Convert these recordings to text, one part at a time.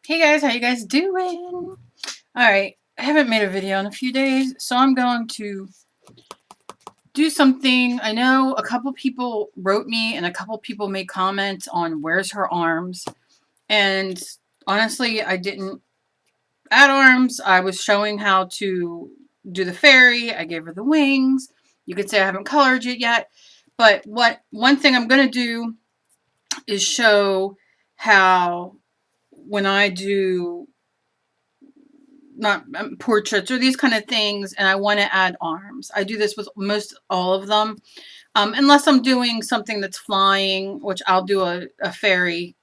Hey guys, how you guys doing? Alright, I haven't made a video in a few days, so I'm going to do something. I know a couple people wrote me and a couple people made comments on where's her arms. And honestly, I didn't add arms. I was showing how to do the fairy. I gave her the wings. You could say I haven't colored it yet. But one thing I'm going to do is show how when I do not portraits or these kind of things, and I want to add arms. I do this with most all of them, unless I'm doing something that's flying, which I'll do a fairy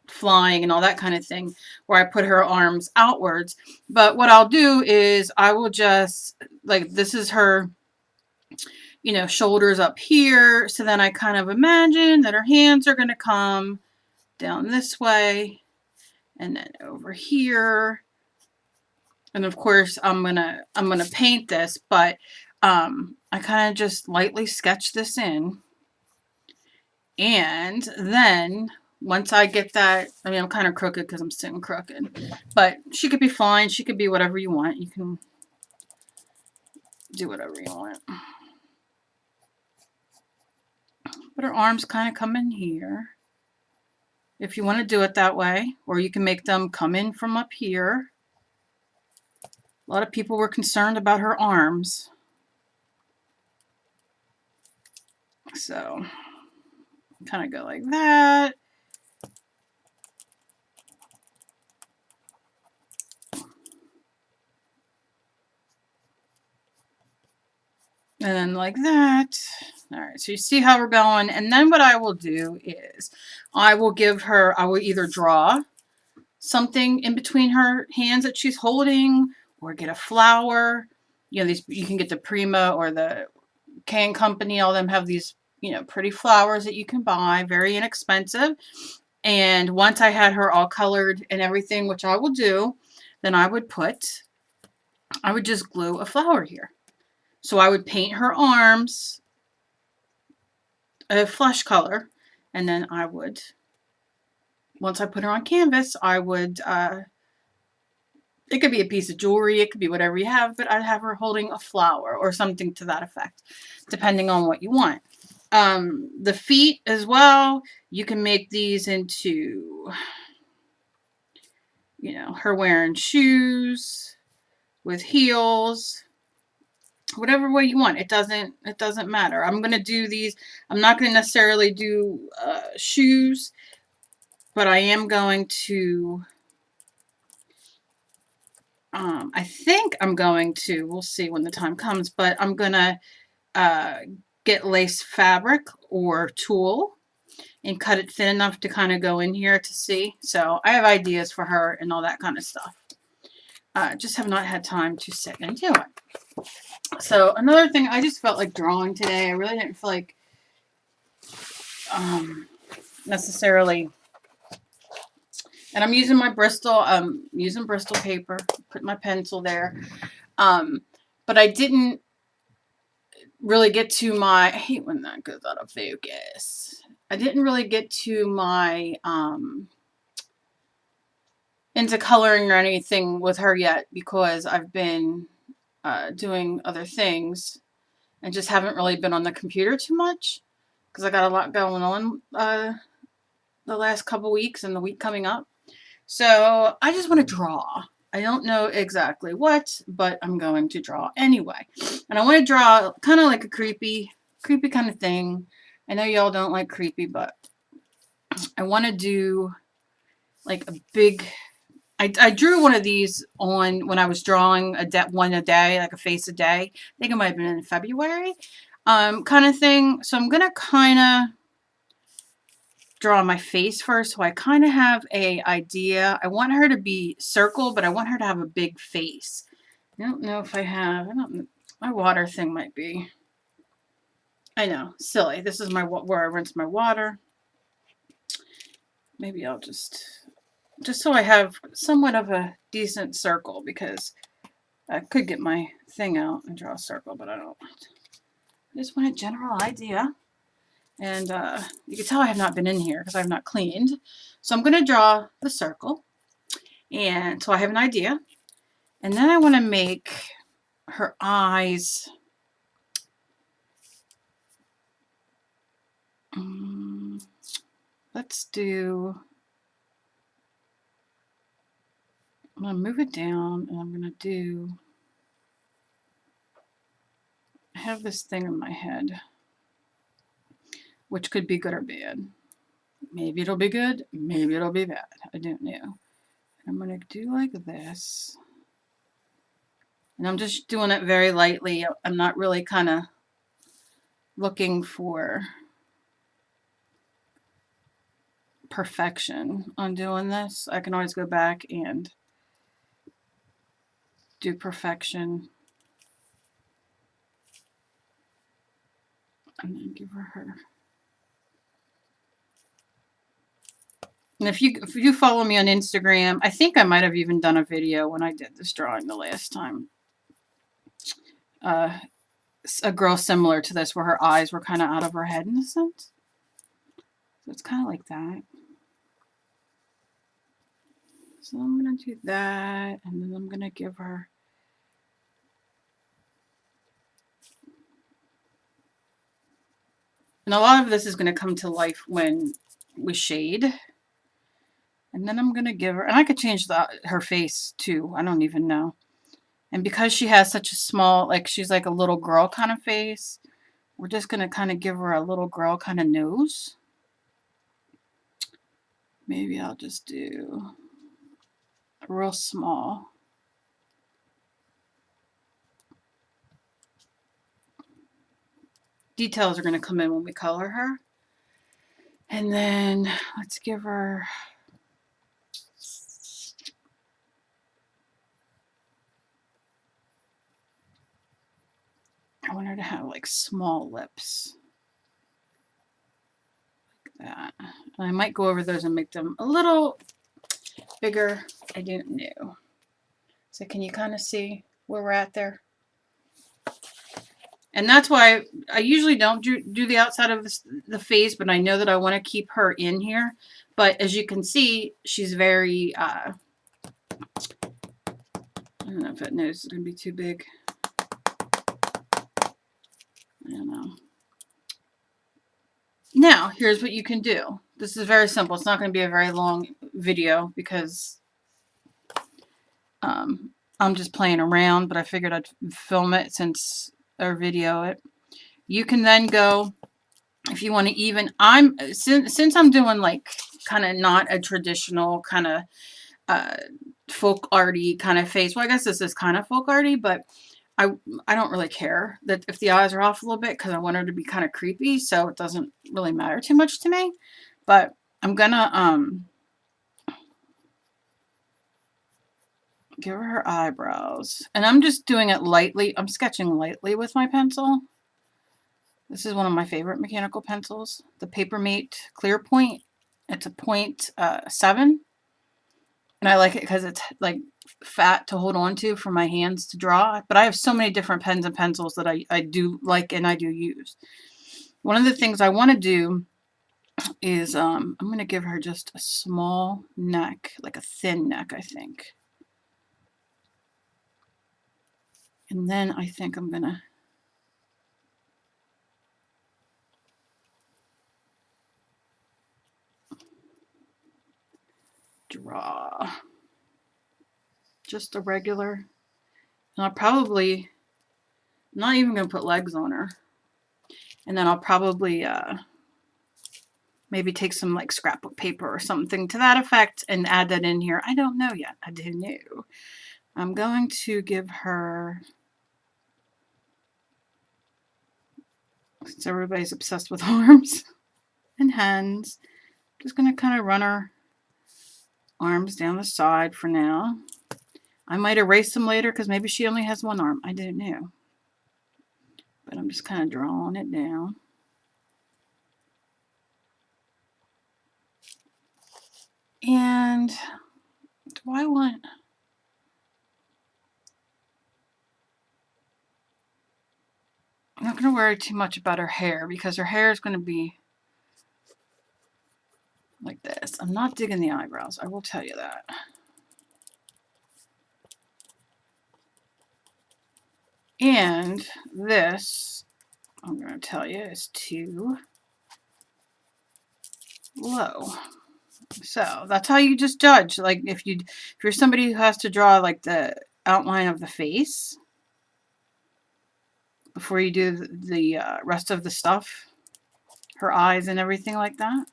flying and all that kind of thing, where I put her arms outwards. But what I'll do is I will just, like, this is her, shoulders up here. So then I kind of imagine that her hands are going to come down this way and then over here. And of course, I'm gonna paint this, but I kind of just lightly sketch this in, and then once I get that, I mean, I'm kind of crooked because I'm sitting crooked, but she could be flying, she could be whatever you want. You can do whatever you want. But her arms kind of come in here, if you want to do it that way, or you can make them come in from up here. A lot of people were concerned about her arms, so kind of go like that. And then like that. All right, so you see how we're going. And then what I will do is I will either draw something in between her hands that she's holding, or get a flower. You can get the Prima or the K & Company. All of them have these, pretty flowers that you can buy, very inexpensive. And once I had her all colored and everything, which I will do, then I would just glue a flower here. So I would paint her arms a flesh color, and then I would, once I put her on canvas, I would, it could be a piece of jewelry, it could be whatever you have, but I'd have her holding a flower or something to that effect, depending on what you want. The feet as well, you can make these into, her wearing shoes with heels, whatever way you want. It doesn't matter. I'm going to do these. I'm not going to necessarily do shoes, but I am going to, I think I'm going to, we'll see when the time comes, but I'm going to get lace fabric or tulle and cut it thin enough to kind of go in here to see. So I have ideas for her and all that kind of stuff. Just have not had time to sit and do it. So another thing, I just felt like drawing today. I really didn't feel like necessarily, and I'm using my Bristol, using Bristol paper, put my pencil there. But I didn't really get to my, I hate when that goes out of focus. I didn't really get to my, into coloring or anything with her yet, because I've been doing other things and just haven't really been on the computer too much, because I got a lot going on the last couple weeks and the week coming up. So I just want to draw. I don't know exactly what, but I'm going to draw anyway. And I want to draw kind of like a creepy kind of thing. I know y'all don't like creepy, but I want to do like a big, I drew one of these on when I was drawing one a day, like a face a day. I think it might have been in February, kind of thing. So I'm going to kind of draw my face first, so I kind of have a idea. I want her to be circle, but I want her to have a big face. I don't know if I have, my water thing might be, I know, silly. This is where I rinse my water. Maybe I'll just so I have somewhat of a decent circle, because I could get my thing out and draw a circle, but I don't. I just want a general idea. And you can tell I have not been in here because I have not cleaned. So I'm going to draw the circle. And so I have an idea. And then I want to make her eyes. Let's do. I'm going to move it down and I'm going to do. I have this thing in my head, which could be good or bad. Maybe it'll be good, maybe it'll be bad. I don't know. I'm going to do like this. And I'm just doing it very lightly. I'm not really kind of looking for perfection on doing this. I can always go back and do perfection. And then give her. And if you follow me on Instagram, I think I might have even done a video when I did this drawing the last time. A girl similar to this where her eyes were kind of out of her head in a sense. So it's kind of like that. So I'm going to do that, and then I'm going to give her. And a lot of this is going to come to life when we shade. And then I'm going to give her, and I could change her face too. I don't even know. And because she has such a small, like she's like a little girl kind of face, we're just going to kind of give her a little girl kind of nose. Maybe I'll just do a real small. Details are going to come in when we color her. And then let's give her. I want her to have like small lips. Like that. And I might go over those and make them a little bigger. I didn't know. So can you kind of see where we're at there? And that's why I usually don't do the outside of the face, but I know that I want to keep her in here. But as you can see, she's very, I don't know if that nose is going to be too big. I don't know. Now, here's what you can do. This is very simple. It's not going to be a very long video because I'm just playing around, but I figured I'd film it or video it. You can then go, if you want to even, since I'm doing like kind of not a traditional kind of folk arty kind of face. Well, I guess this is kind of folk arty, but I don't really care that if the eyes are off a little bit because I want her to be kind of creepy, so it doesn't really matter too much to me. But I'm gonna give her eyebrows, and I'm just doing it lightly. I'm sketching lightly with my pencil. This is one of my favorite mechanical pencils, the Papermate Clear Point. It's a 0.7, and I like it because it's like fat to hold on to for my hands to draw. But I have so many different pens and pencils that I do like and I do use. One of the things I want to do is I'm going to give her just a small neck, like a thin neck, I think. And then I think I'm going to draw just a regular, and I'll probably, I'm not even going to put legs on her. And then I'll probably maybe take some like scrapbook paper or something to that effect and add that in here. I don't know yet. I don't know. I'm going to give her, since everybody's obsessed with arms and hands, just going to kind of run her arms down the side for now. I might erase them later because maybe she only has one arm. I don't know. But I'm just kind of drawing it down. And do I want... I'm not going to worry too much about her hair because her hair is going to be like this. I'm not digging the eyebrows. I will tell you that. And this, I'm going to tell you, is too low. So that's how you just judge. Like if you're somebody who has to draw like the outline of the face before you do the rest of the stuff, her eyes and everything like that,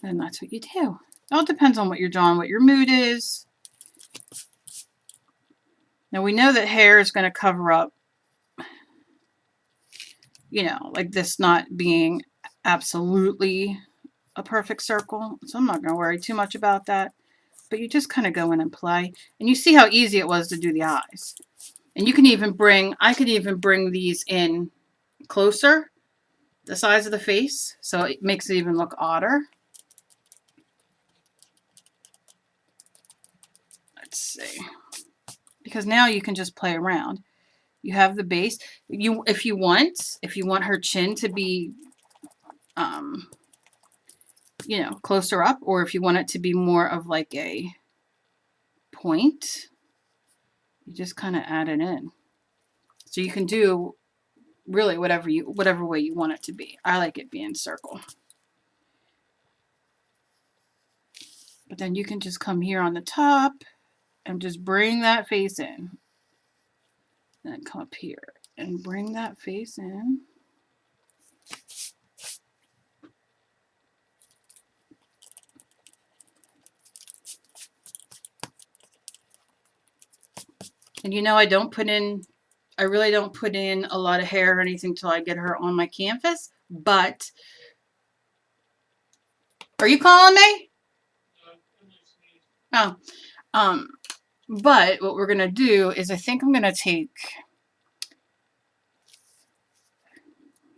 then that's what you do. It all depends on what you're drawing, what your mood is. Now we know that hair is going to cover up, you know, like this not being absolutely a perfect circle. So I'm not going to worry too much about that. But you just kind of go in and play. And you see how easy it was to do the eyes. And you can even I could even bring these in closer, the size of the face, so it makes it even look odder. Let's see. Because now you can just play around. You have the base. If you want her chin to be, you know, closer up, or if you want it to be more of like a point, you just kind of add it in. So you can do really whatever way you want it to be. I like it being circle. But then you can just come here on the top and just bring that face in. And then come up here and bring that face in. And you know, I really don't put in a lot of hair or anything till I get her on my canvas. But, are you calling me? Oh, but what we're gonna do is I think I'm gonna take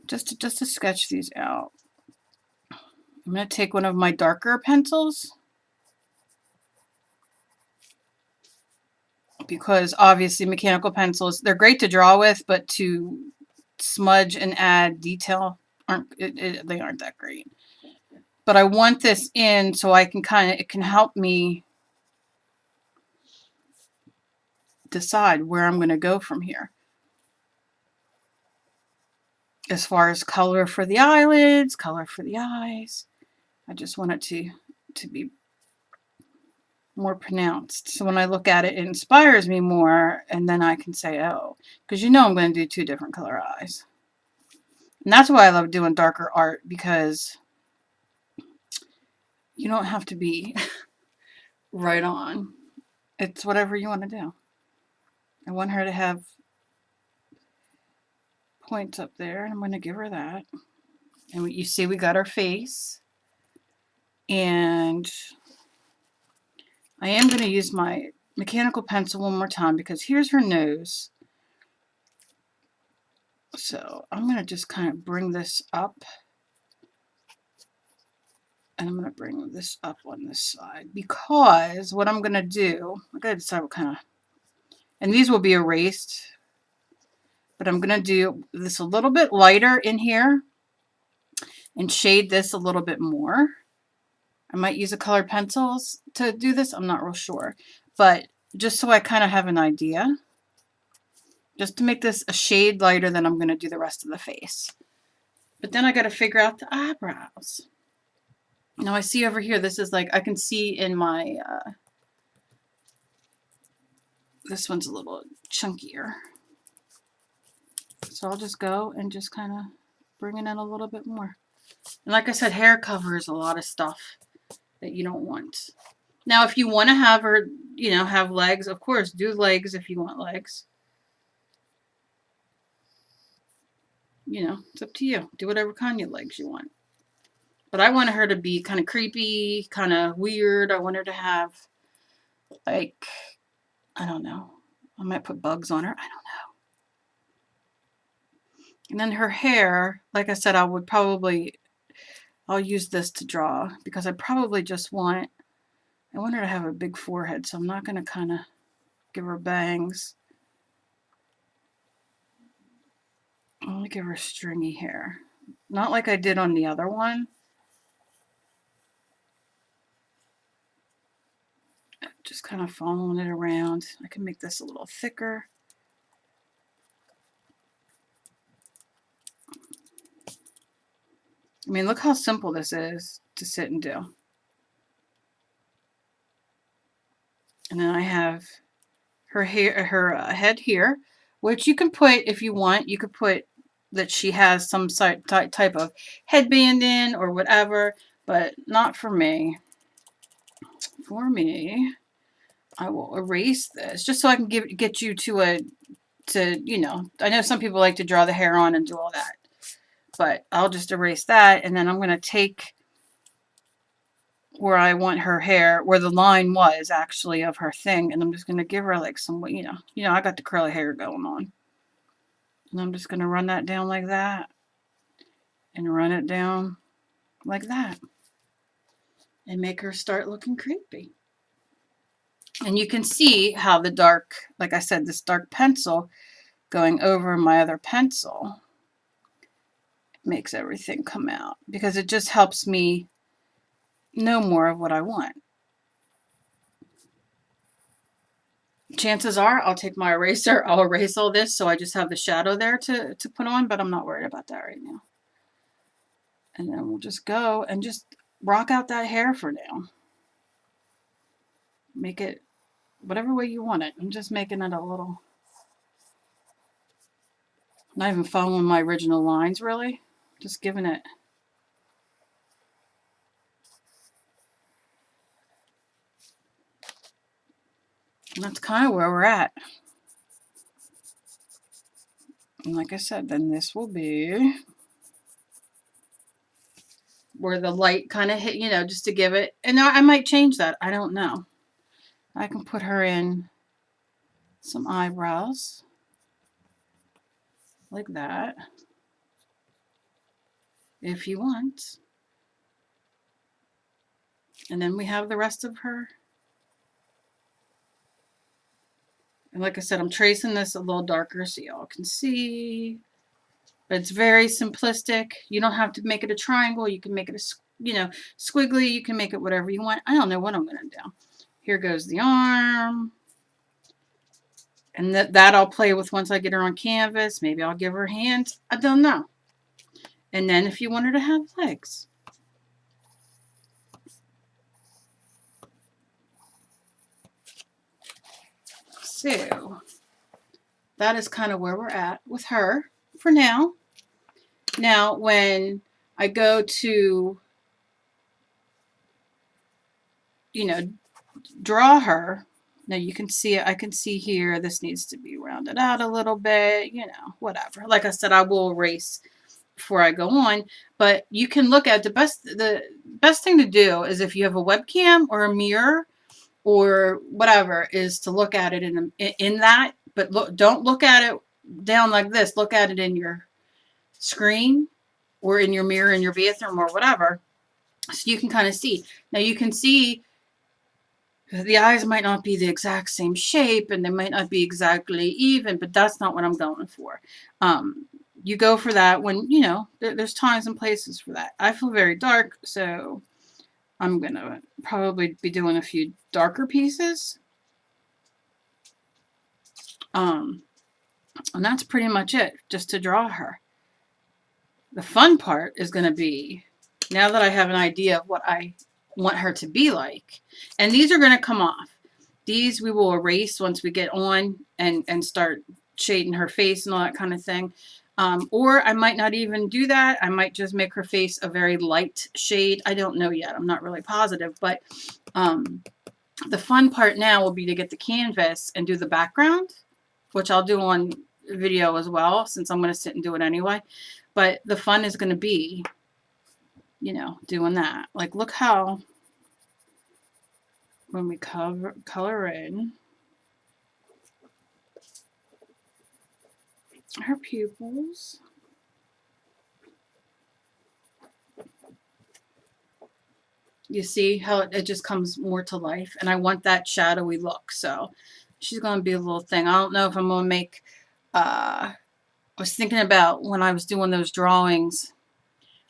just to sketch these out. I'm gonna take one of my darker pencils because obviously mechanical pencils, they're great to draw with, but to smudge and add detail they aren't that great. But I want this in so I can it can help me decide where I'm going to go from here. As far as color for the eyelids, color for the eyes, I just want it to be more pronounced. So when I look at it, it inspires me more, and then I can say, oh, because you know I'm going to do 2 different color eyes. And that's why I love doing darker art, because you don't have to be right on. It's whatever you want to do. I want her to have points up there, and I'm going to give her that. And you see we got our face. And I am going to use my mechanical pencil one more time because here's her nose. So I'm going to just kind of bring this up. And I'm going to bring this up on this side because what I'm going to do, I got to decide what kind of, and these will be erased, but I'm going to do this a little bit lighter in here and shade this a little bit more. I might use a colored pencils to do this. I'm not real sure, but just so I kind of have an idea, just to make this a shade lighter than I'm going to do the rest of the face. But then I got to figure out the eyebrows. Now I see over here, this is like, I can see in my, this one's a little chunkier. So I'll just go and just kind of bring it in a little bit more. And like I said, hair covers a lot of stuff that you don't want. Now, if you want to have her, you know, have legs, of course, do legs if you want legs. You know, it's up to you. Do whatever kind of legs you want. But I wanted her to be kind of creepy, kind of weird. I want her to have, like, I don't know. I might put bugs on her. I don't know. And then her hair, like I said, I'll use this to draw because I probably just I want her to have a big forehead, so I'm not going to kind of give her bangs. I want to give her stringy hair. Not like I did on the other one. Just kind of following it around. I can make this a little thicker. I mean, look how simple this is to sit and do. And then I have her hair, her head here, which you can put, if you want, you could put that she has some type of headband in or whatever, but not for me. For me, I will erase this just so I can get you to you know, I know some people like to draw the hair on and do all that, but I'll just erase that, and then I'm going to take where I want her hair, where the line was actually of her thing, and I'm just going to give her like some, you know, I got the curly hair going on. And I'm just going to run that down like that, and run it down like that, and make her start looking creepy. And you can see how the dark, like I said, this dark pencil going over my other pencil makes everything come out, because it just helps me know more of what I want. Chances are I'll take my eraser, I'll erase all this so I just have the shadow there to put on, but I'm not worried about that right now. And then we'll just go and just rock out that hair for now. Make it whatever way you want it. I'm just making it a little, not even following my original lines really, just giving it. And that's kind of where we're at. And like I said, then this will be where the light kind of hit, you know, just to give it. And I might change that. I don't know. I can put her in some eyebrows like that if you want. And then we have the rest of her. And like I said, I'm tracing this a little darker so y'all can see. But it's very simplistic. You don't have to make it a triangle. You can make it a, you know, squiggly. You can make it whatever you want. I don't know what I'm going to do. Here goes the arm. And that I'll play with once I get her on canvas. Maybe I'll give her hands. I don't know. And then if you want her to have legs. So that is kind of where we're at with her for now. Now, when I go to, you know, draw her, now you can see it. I can see here, this needs to be rounded out a little bit, you know, whatever. Like I said, I will erase before I go on, but you can look at the best thing to do is if you have a webcam or a mirror or whatever, is to look at it in that, but don't look at it down like this. Look at it in your screen or in your mirror in your bathroom or whatever, so you can kind of see. Now you can see the eyes might not be the exact same shape and they might not be exactly even, but that's not what I'm going for. You go for that when, you know, there's times and places for that. I feel very dark, so I'm going to probably be doing a few darker pieces. And that's pretty much it, just to draw her. The fun part is going to be, now that I have an idea of what I want her to be like, and these are going to come off. These we will erase once we get on and start shading her face and all that kind of thing. Or I might not even do that. I might just make her face a very light shade. I don't know yet. I'm not really positive. But the fun part now will be to get the canvas and do the background, which I'll do on video as well, since I'm going to sit and do it anyway. But the fun is going to be, you know, doing that. Like, look how when we color in her pupils, you see how it just comes more to life, and I want that shadowy look, so she's going to be a little thing. I don't know if I'm going to make, I was thinking about when I was doing those drawings,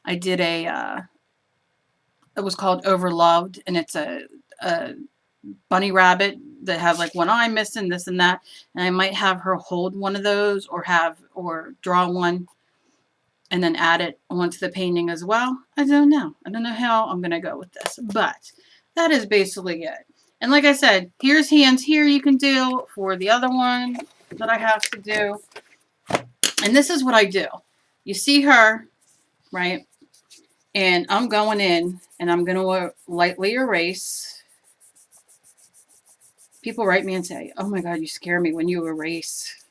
I did it was called Overloved, and it's a bunny rabbit that has like one eye missing, this and that. And I might have her hold one of those or draw one and then add it onto the painting as well. I don't know. I don't know how I'm going to go with this, but that is basically it. And like I said, here's hands here you can do for the other one that I have to do. And this is what I do. You see her, right? And I'm going in and I'm going to lightly erase. People write me and say, oh my God, you scare me when you erase.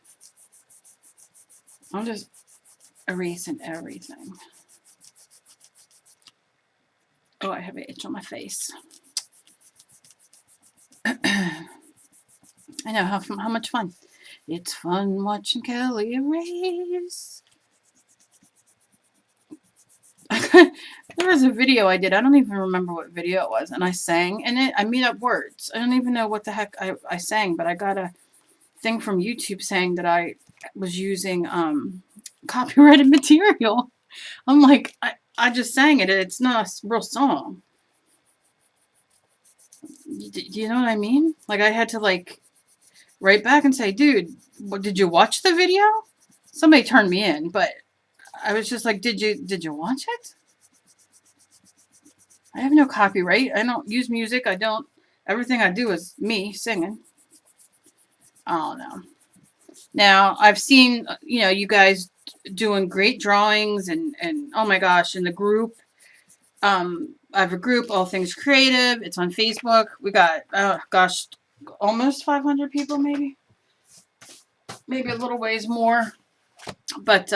I'm just erasing everything. Oh, I have an itch on my face. I know, how much fun. It's fun watching Kelly erase. There was a video I did. I don't even remember what video it was. And I sang in it. I made up words. I don't even know what the heck I sang. But I got a thing from YouTube saying that I was using copyrighted material. I'm like, I just sang it. It's not a real song. Do you know what I mean? Like, I had to, like, write back and say, dude, did you watch the video? Somebody turned me in, but I was just like, did you watch it? I have no copyright. I don't use music. Everything I do is me singing. I don't know. Now, I've seen, you guys doing great drawings and oh my gosh, in the group. I have a group, All Things Creative. It's on Facebook. We got, oh gosh, almost 500 people maybe. Maybe a little ways more. But,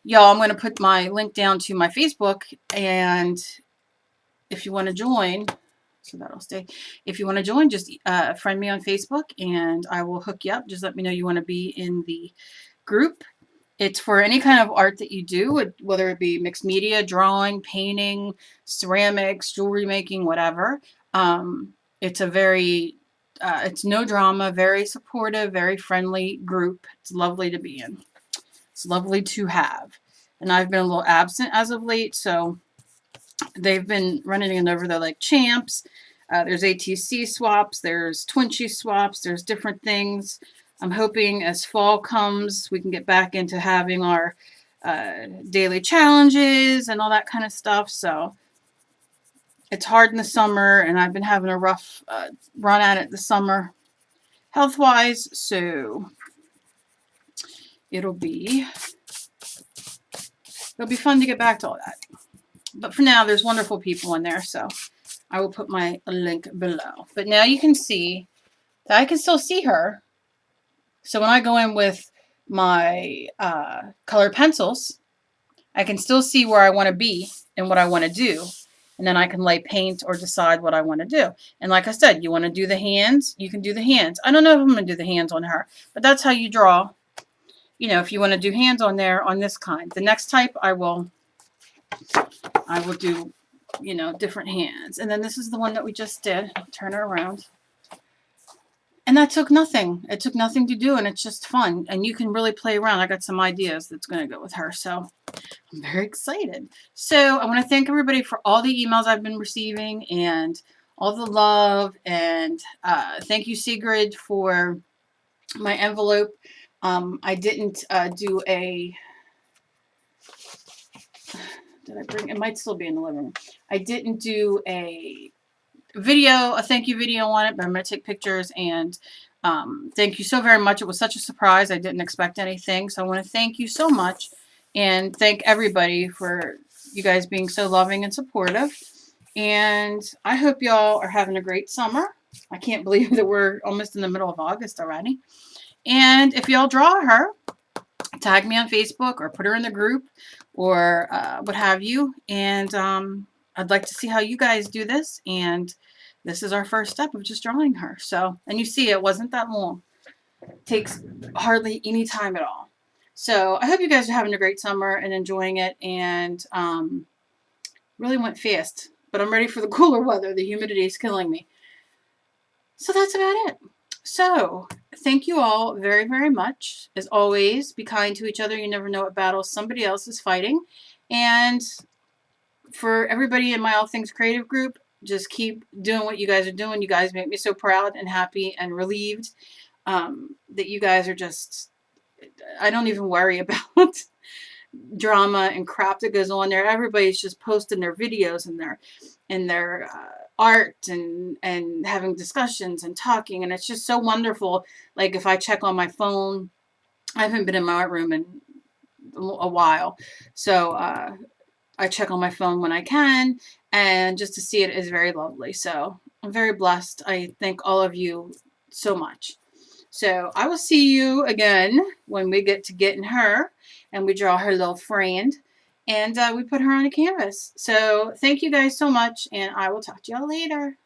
y'all, I'm going to put my link down to my Facebook, and if you want to join, so that'll stay. If you want to join, just friend me on Facebook, and I will hook you up. Just let me know you want to be in the group. It's for any kind of art that you do, whether it be mixed media, drawing, painting, ceramics, jewelry making, whatever. It's a very, it's no drama, very supportive, very friendly group. It's lovely to be in. It's lovely to have. And I've been a little absent as of late, so they've been running it over there like champs. There's ATC swaps, there's Twinchy swaps, there's different things. I'm hoping as fall comes, we can get back into having our daily challenges and all that kind of stuff. So it's hard in the summer, and I've been having a rough run at it this summer health-wise. So it'll be fun to get back to all that. But for now, there's wonderful people in there, so I will put my link below. But now you can see that I can still see her. So when I go in with my colored pencils, I can still see where I want to be and what I want to do. And then I can lay paint or decide what I want to do. And like I said, you want to do the hands, you can do the hands. I don't know if I'm going to do the hands on her, but that's how you draw. If you want to do hands on there, on this kind. The next type, I will do, different hands. And then this is the one that we just did. I'll turn her around. And that took nothing. It took nothing to do, and it's just fun. And you can really play around. I got some ideas that's going to go with her. So I'm very excited. So I want to thank everybody for all the emails I've been receiving and all the love. And thank you, Sigrid, for my envelope. I didn't do a... Did I bring... It might still be in the living room. I didn't do a thank you video on it, but I'm going to take pictures, and thank you so very much. It was such a surprise. I didn't expect anything, so I want to thank you so much, and thank everybody for you guys being so loving and supportive, and I hope y'all are having a great summer. I can't believe that we're almost in the middle of August already, and if y'all draw her, tag me on Facebook or put her in the group or what have you, and I'd like to see how you guys do this, and this is our first step of just drawing her. So, and you see it wasn't that long. It takes hardly any time at all. So I hope you guys are having a great summer and enjoying it, and really went fast. But I'm ready for the cooler weather. The humidity is killing me. So that's about it. So thank you all very, very much. As always, be kind to each other. You never know what battles somebody else is fighting. And for everybody in my All Things Creative group, just keep doing what you guys are doing. You guys make me so proud and happy and relieved that you guys are just, I don't even worry about drama and crap that goes on there. Everybody's just posting their videos and their art and having discussions and talking, and it's just so wonderful. Like if I check on my phone, I haven't been in my art room in a while, so I check on my phone when I can, and just to see it is very lovely. So I'm very blessed. I thank all of you so much. So I will see you again when we get to getting her and we draw her little friend and we put her on a canvas. So thank you guys so much, and I will talk to y'all later.